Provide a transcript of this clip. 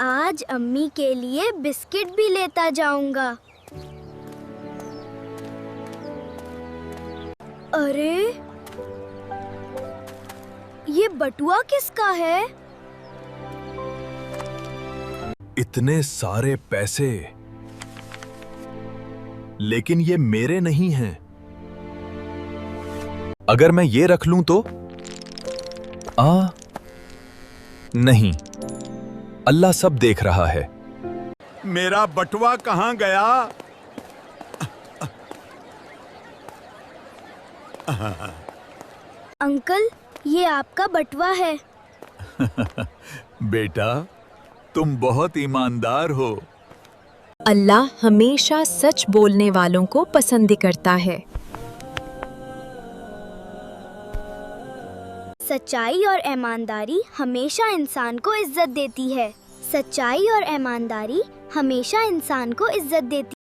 आज अम्मी के लिए बिस्किट भी लेता जाऊंगा। अरे, ये बटुआ किसका है? इतने सारे पैसे, लेकिन ये मेरे नहीं हैं। अगर मैं ये रख लूं तो? नहीं, अल्लाह सब देख रहा है। मेरा बटुआ कहाँ गया? अंकल, ये आपका बटुआ है। बेटा, तुम बहुत ईमानदार हो। अल्लाह हमेशा सच बोलने वालों को पसंद करता है। सच्चाई और ईमानदारी हमेशा इंसान को इज्जत देती है। सच्चाई और ईमानदारी हमेशा इंसान को इज्जत देती है।